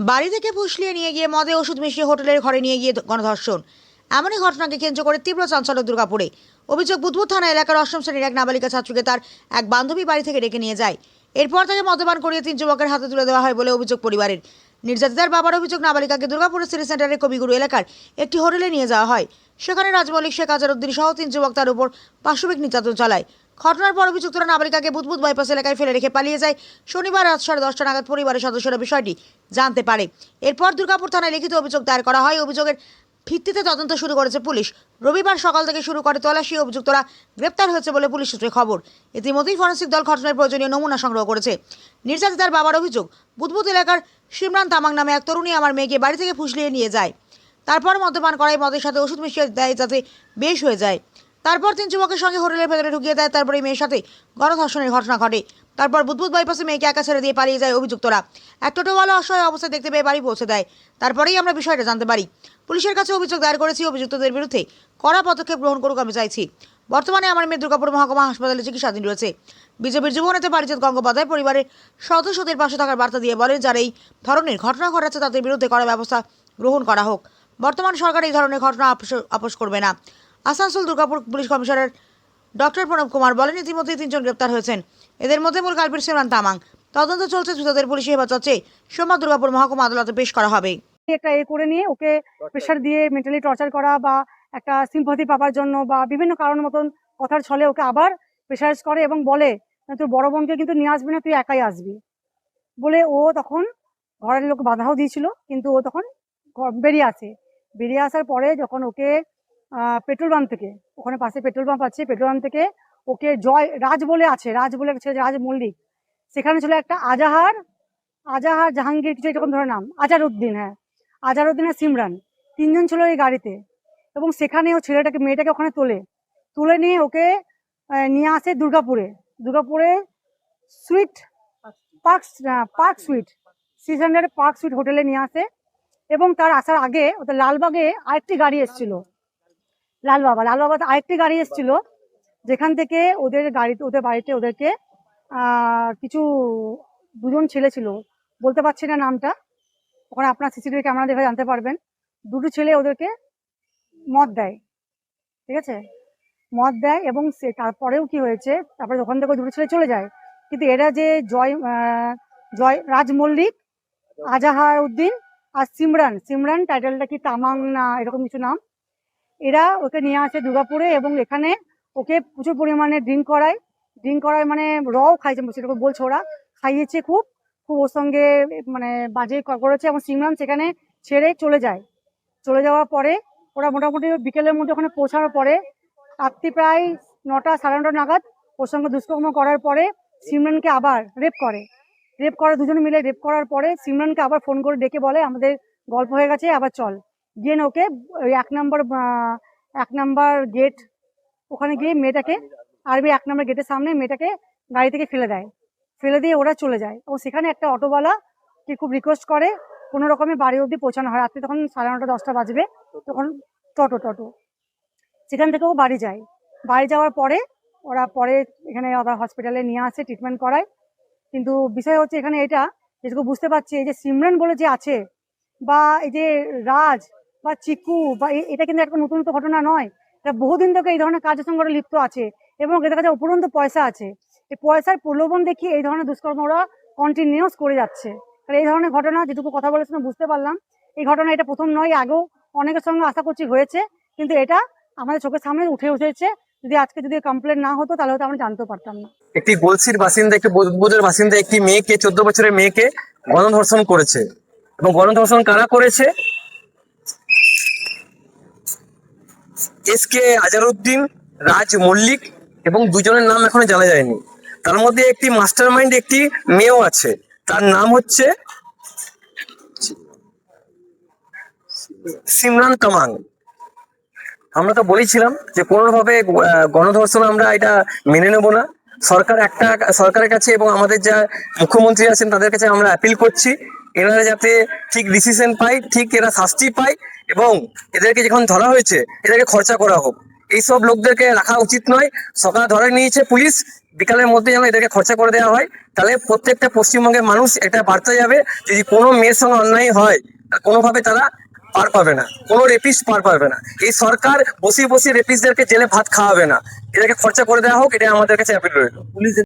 বাড়ি থেকে ফুসলিয়ে নিয়ে গিয়ে মদে ওষুধ মিশিয়ে হোটেলের ঘরে নিয়ে গিয়ে গণধর্ষণ। এমনই ঘটনাকে কেন্দ্র করে তীব্র চাঞ্চল্য দুর্গাপুরে। অভিযোগ, বুধবুদ থানা এলাকার অষ্টম শ্রেণীর এক নাবালিকা ছাত্রীকে তার এক বান্ধবী বাড়ি থেকে ডেকে নিয়ে যায়। এরপর তাকে মদ্যপান করিয়ে 3 যুবকের হাতে তুলে দেওয়া হয় বলে অভিযোগ পরিবারের। নির্যাতিতার বাবার অভিযোগ, নাবালিকাকে দুর্গাপুরের সিটি সেন্টারের কবিগুরু এলাকার একটি হোটেলে নিয়ে যাওয়া হয়। সেখানে রাজমৌলিক, শেখ আজারউদ্দিন সহ 3 যুবক তার উপর পাশবিক নির্যাতন চালায়। ঘটনার পর অভিযুক্তরা নাবালিকাকে বুধবুদ বাইপাস এলাকায় ফেলে রেখে পালিয়ে যায়। শনিবার রাত 10:30 নাগাদ পরিবারের সদস্যরা বিষয়টি জানতে পারে। এরপর দুর্গাপুর থানায় লিখিত অভিযোগ দায়ের করা হয়। অভিযোগের ভিত্তিতে তদন্ত শুরু করেছে পুলিশ। রবিবার সকাল থেকে শুরু করে তল্লাশি। অভিযুক্তরা গ্রেপ্তার হয়েছে বলে পুলিশ সূত্রে খবর। ইতিমধ্যেই ফরেন্সিক দল ঘটনার প্রয়োজনীয় নমুনা সংগ্রহ করেছে। নির্যাতিতার বাবার অভিযোগ, বুধবুদ এলাকার সিমরান তামাং নামে এক তরুণী আমার মেয়েকে বাড়ি থেকে ফুসলিয়ে নিয়ে যায়। তারপর মদ্যপান করায় মদের সাথে ওষুধ মিশিয়ে দেয় যাতে বেশ হয়ে যায়। তারপর 3 যুবকের সঙ্গে হোটেলের ভেতরে ঢুকিয়ে দেয়। তারপরে মেয়ের সাথে গণধর্ষণের ঘটনা ঘটে। তারপর বুধবুদ বাইপাসে মেয়েকে একা ছেড়ে দিয়ে পালিয়ে যায় অভিযুক্তরা। এক টোটোওয়ালা অসহায় অবস্থায় দেখতে পেয়ে বাড়ি পৌঁছে দেয়। তারপরেই আমরা বিষয়টা জানতে পারি। পুলিশের কাছে অভিযোগ দায়ের করেছি। অভিযুক্তদের বিরুদ্ধে কড়া পদক্ষেপ গ্রহণ করুক আমি চাইছি। বর্তমানে আমার মেয়ে দুর্গাপুর মহকুমা হাসপাতালে চিকিৎসাধীন রয়েছে। বিজেপির যুব নেতা পারিজাত গঙ্গোপাধ্যায় পরিবারের সদস্যদের পাশে থাকার বার্তা দিয়ে বলেন, যারা এই ধরনের ঘটনা ঘটাচ্ছে তাদের বিরুদ্ধে কড়া ব্যবস্থা গ্রহণ করা হোক। বর্তমান সরকার এই ধরনের ঘটনা আপোষ করবে না। Asansol Durgapur police commissioner doctor Pranab Kumar বলেন, ইতিমধ্যে 3 জন গ্রেপ্তার হয়েছেন। এদের মধ্যে মূল কালপিট সিমরান তামাং। তদন্ত চলছে। ধৃতদের পুলিশি হেফাজত চেয়ে সোমবার দুর্গাপুর মহকুমা আদালতে পেশ করা হবে। একটা করে নিয়ে ওকে প্রেশার দিয়ে মেন্টালি টর্চার করা বা একটা সিম্পাথি পাওয়ার জন্য বা বিভিন্ন কারণ মতন কথার ছলে ওকে আবার প্রেশারাইজ করে এবং বলে, তোর বড় বোনকে কিন্তু নিয়ে আসবি না, তুই একাই আসবি বলে। ও তখন ঘরের লোক বাধাও দিয়েছিল, কিন্তু ও তখন বেরিয়ে আসে। বেরিয়ে আসার পরে যখন ওকে পেট্রোল পাম্প থেকে, ওখানে পাশে পেট্রোল পাম্প আছে, পেট্রোল পাম্প থেকে ওকে রাজ বলে একটা ছেলে, রাজ মল্লিক, সেখানে ছিল একটা আজাহার জাহাঙ্গীর কিছু এরকম ধরে নাম, আজারউদ্দিন, হ্যাঁ আজারউদ্দিন আর সিমরান, 3 জন ছিল এই গাড়িতে। এবং সেখানে ও মেয়েটাকে ওখানে তুলে নিয়ে ওকে নিয়ে আসে দুর্গাপুরে সুইট পার্ক সুইট, সিজনের পার্ক সুইট হোটেলে নিয়ে আসে। এবং তার আসার আগে ওদের লালবাগে আরেকটি গাড়ি এসেছিল, লালবাবা আরেকটি গাড়ি এসেছিল, যেখান থেকে ওদের বাড়িতে ওদেরকে কিছু 2 জন ছেলে ছিল, বলতে পারছি না নামটা, ওখানে আপনার সিসিটিভি ক্যামেরা দেখে জানতে পারবেন। 2টো ছেলে ওদেরকে মদ দেয়, ঠিক আছে, মদ দেয়। এবং তারপরেও কি হয়েছে, তারপরে ওখান থেকে 2টো ছেলে চলে যায়। কিন্তু এরা যে রাজ মল্লিক, আজাহার উদ্দিন আর সিমরান টাইটেলটা কি তামাং না এরকম কিছু নাম, এরা ওকে নিয়ে আসে দুর্গাপুরে এবং এখানে ওকে প্রচুর পরিমাণে ড্রিঙ্ক করায়, মানে রও খাইছে, সেরকম বলছে, ওরা খাইয়েছে খুব ওর সঙ্গে মানে বাজে করেছে। এবং সিমরান সেখানে ছেড়ে চলে যাওয়ার পরে ওরা মোটামুটি বিকেলের মধ্যে ওখানে পৌঁছানোর পরে রাত্রি প্রায় 9টা সাড়ে 9টা নাগাদ ওর সঙ্গে দুষ্কর্ম করার পরে সিমরানকে আবার রেপ করে। দুজনে মিলে রেপ করার পরে সিমরানকে আবার ফোন করে ডেকে বলে, আমাদের গল্প হয়ে গেছে, আবার চল। গিয়ে ওকে ওই 1 নম্বর গেট, ওখানে গিয়ে মেয়েটাকে আরবি 1 নম্বর গেটের সামনে মেয়েটাকে গাড়ি থেকে ফেলে দিয়ে ওরা চলে যায়। এবং সেখানে একটা অটোওয়ালা কি খুব রিকোয়েস্ট করে কোনো রকমে বাড়ি অবধি পৌঁছানো হয়। রাত্রি তখন 9:30 10টা বাজবে, তখন টোটো সেখান থেকে ও বাড়ি যাওয়ার পরে ওরা এখানে আবার হসপিটালে নিয়ে আসে, ট্রিটমেন্ট করায়। কিন্তু বিষয় হচ্ছে এখানে এটা যেটুকু বুঝতে পারছি, এই যে সিমরান বলে যে আছে, বা এই যে রাজ বা চিকু, বা এটা কিন্তু একটা নতুন ঘটনা নয়। এটা বহুদিন থেকে এই ধরনের কাজের সঙ্গে ওরা লিপ্ত আছে এবং এদের কাছে উপরন্ত পয়সা আছে। এই পয়সার প্রলোভন দেখিয়ে এই ধরনের দুষ্কর্ম ওরা কন্টিনিউস করে যাচ্ছে। এই ধরনের ঘটনা যেটুকু কথা বলেছিল বুঝতে পারলাম, এই ঘটনা এটা প্রথম নয়, আগেও অনেকের সঙ্গে আশা করছি হয়েছে, কিন্তু এটা আমাদের চোখের সামনে উঠেছে। যদি কমপ্লেন না হতো তাহলে হয়তো আমরা জানতে পারতাম না। একটি গলসির বাসিন্দা, একটি বুধবুদের বাসিন্দা একটি মেয়েকে, 14 বছরের মেয়েকে গণধর্ষণ করেছে। এবং গণধর্ষণ কারা করেছে? এসকে আজারউদ্দিন, রাজ মল্লিক, এবং 2 জনের নাম এখনো জানা যায়নি। তার মধ্যে একটি মাস্টার মাইন্ড, একটি মেয়েও আছে, তার নাম হচ্ছে সিমরান তামাং। আমরা তো বলেছিলাম যে কোনোভাবে গণধর্ষণ আমরা এটা মেনে নেব না। সরকারের কাছে এবং আমাদের যা মুখ্যমন্ত্রী আছেন তাদের কাছে আমরা অ্যাপিল করছি, এনারা যাতে ঠিক ডিসিশন পায়, ঠিক এরা শাস্তি পায়, এবং এদেরকে যখন ধরা হয়েছে এদেরকে খরচা করা হোক। এইসব লোকদেরকে রাখা উচিত নয়। সকালে ধরে নিয়েছে পুলিশ, বিকালের মধ্যে যেন এদেরকে খরচা করে দেওয়া হয়। তাহলে প্রত্যেকটা পশ্চিমবঙ্গের মানুষ এটা বার্তা যাবে, যদি কোনো মেয়ের সঙ্গে অন্যায় হয় কোনোভাবে তারা পার পাবে না, কোনো রেপিস্ট পার পাবে না। এই সরকার বসিয়ে বসিয়ে রেপিস্টদেরকে জেলে ভাত খাওয়াবে না, এটাকে খরচা করে দেওয়া হোক, এটা আমাদের কাছে অ্যাপিল রইল।